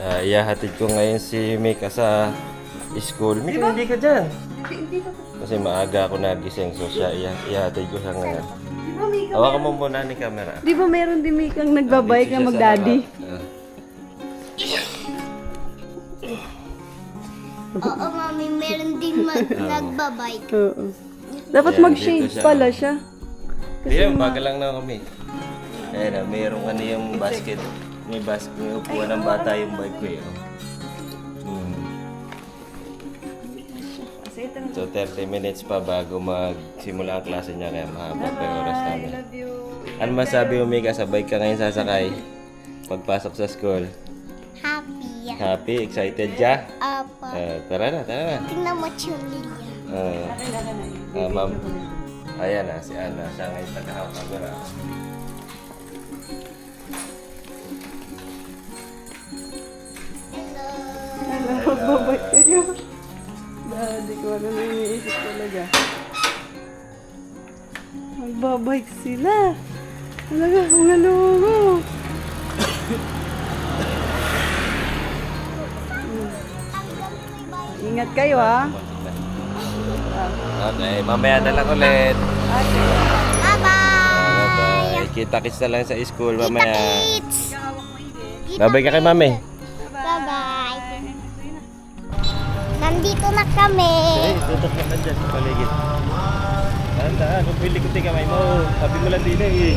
Iyahatid ko ngayon si Mika sa school. Mika, hindi ka dyan. Hindi ka. Kasi maaga ako nagising, so siya iyahatid ko siya ngayon. Di ba, Mika? Hawakan mo muna ni camera. Di ba meron din Mikang nagbabike Dito na siya sa mag-daddy? harap. Oo, mami, meron din nagbabike. Oo. Dapat Ayan, mag-shades dito siya. pala siya. Hindi yan, baga lang na kami. Ayan na, mayroong ano yung basket. May upuan ng bata yung bike ko yun. So 30 minutes pa bago magsimula ang klase niya, kaya mahaba pa yung oras namin. Ano masabi mo, Mika, sa bike ka ngayon sasakay? Pagpasok sa school? Happy. Happy? Excited ka? Apa. Tara na, tara na. Tingnan mo Julia. Ma'am. Ayan na, si Ana. Siya ngayon tagahawak ng gara. Hello. Magbabike kayo. Daddy ko ano na iniisip talaga. Magbabike sila. Talaga, mga lugo. Ingat kayo ha. Okay, mamaya na lang ulit. Bye-bye. Bye-bye. Kita-kits na lang sa school mamaya. Kids. Bye-bye ka kay mami. Bye-bye. Nandito na kami. Hey, tutok naman dyan sa paligid. Tandaan, kung pili ko kamay mo. Sabi mo lang din eh.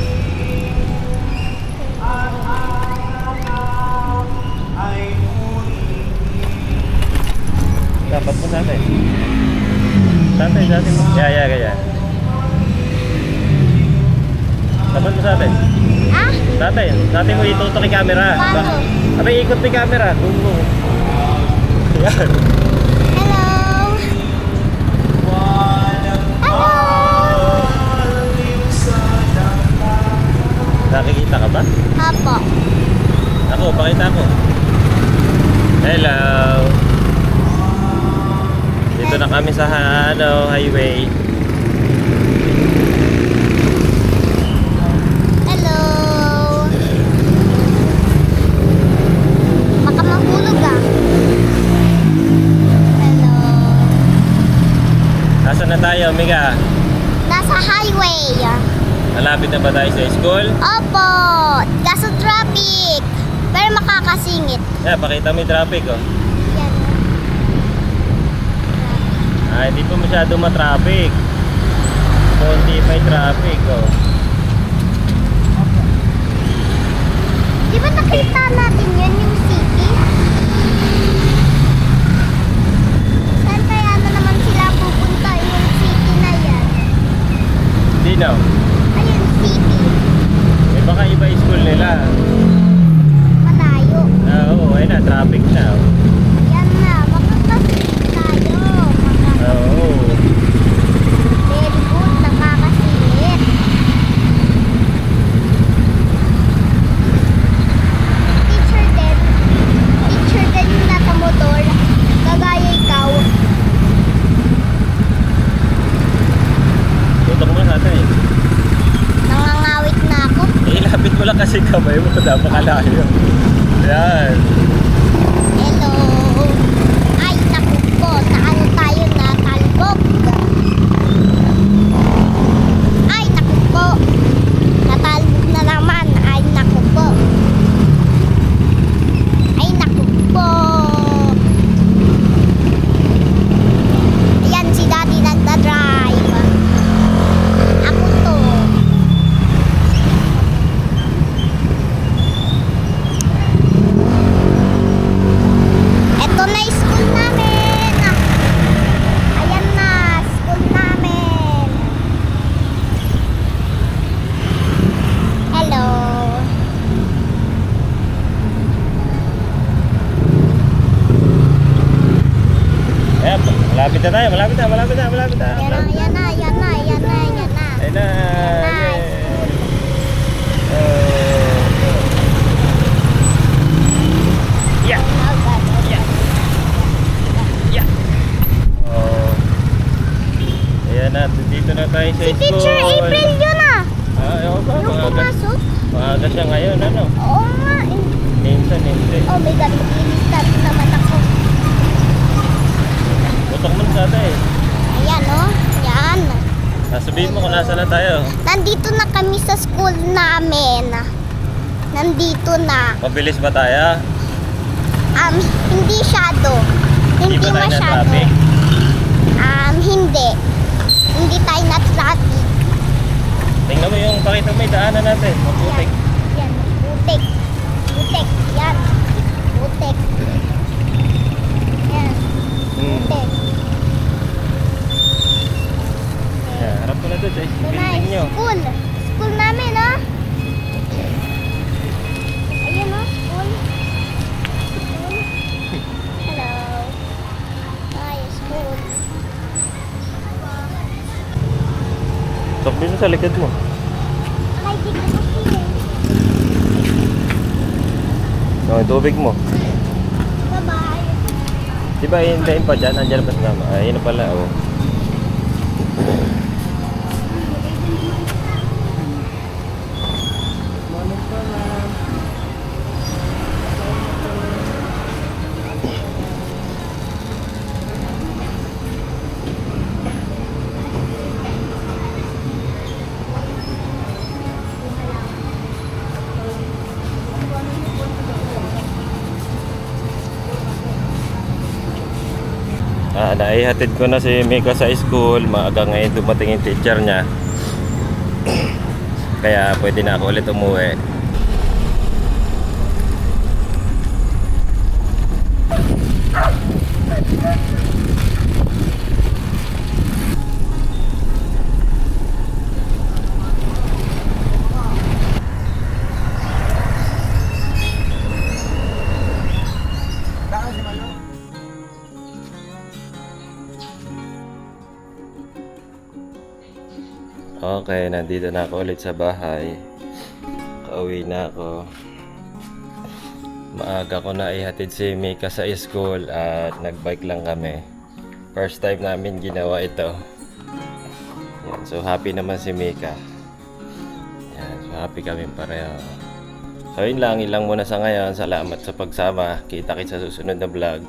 Dapat mo sa atin. Sa atin mo. Kaya. Dapat mo sa atin. Ah? Sa atin mo itutok yung camera. Paano? Abay, ikot mo yung camera. Gungo. Yan. Hello. Hello. Nakikita ka ba? Apo. Ako, pakita ako. Hello. Dito na kami sa highway. Hello. Baka mahulog ah. Hello. Nasaan na tayo, Mika? Nasa highway. Malapit na ba tayo sa school? Opo. Kaso traffic. Pero makakasingit. Yeah, pakita mo yung traffic, oh. Yan. Hindi pa masyado matraffic. Konti pa yung traffic, oh. Di ba nakita natin yun yung city? Saan kaya na naman sila pupunta yung city na yan? Dino, Ayun, city. baka iba yung school nila. Malayo. Oo, ayun na, traffic na, oh. Yan na, makakasingit tayo. Oo. Very good, nakakasingit. Teacher din yung nasa motor. Kagaya ikaw. Tutok mo sa atin, eh. Nangangawit na ako. Ilapit mo lang kasi kamay mo, napakalayo. Yan. Hello. Ay, naku po. Saan tayo natalbog? Ay, naku po. Natalbog na naman. Ay, naku po. Ay, naku po. Ayan, si Daddy nagdadrive. Ako to. Eto na yung school namin. Ayan na, school namin. Hello. Ayan, malapit na tayo, malapit na. Yan na, yan na, yan na, yan na, yan na. Ayun na. Nice. Yeah. Yeah. Oh. Ayan na, dito na tayo sa Si school. Teacher April yun ah. Oo ba? Yung pumasok. Maaga siya ngayon, ano? Oo nga eh. Minsan, hindi. Oh my God, maglinis tutok mo na sa ate. Ayan, oh. Yan. Sabihin mo kung nasa na tayo. Nandito na kami sa school namin. Nandito na. Mabilis ba tayo? Hindi shadow. Hindi ba tayo na masyado. traffic? Hindi. Hindi tayo na traffic. Tingnan mo yung pakita mo yung daanan natin. Maputik. Yan. Putik. Putik. Yan. Putik. Yan. Putik. Yeah, harap ko na doon. Guys. Ito na, Building nyo. school. School namin, oh. Ayun, oh. School. School. Hello. Hi, school. Takbo na sa likod mo. Ay, di ko kasi. Yung tubig mo. Bye-bye. Diba hintayin pa dyan? Andyan pa sa nama. Ayun na pala. Oh. Morning po, ma'am. Naihatid ko na si Mika sa school. Maaga ngayon dumating yung teacher niya. Kaya pwede na ako ulit umuwi. Okay, nandito na ako ulit sa bahay. Kauwi na ako. Maaga ko na ihatid si Mika sa school at nagbike lang kami. First time namin ginawa ito. Yan, so happy naman si Mika. Yan, so happy kami pareho. So yun lang, ilang muna sa ngayon. Salamat sa pagsama. Kita-kits sa susunod na vlog.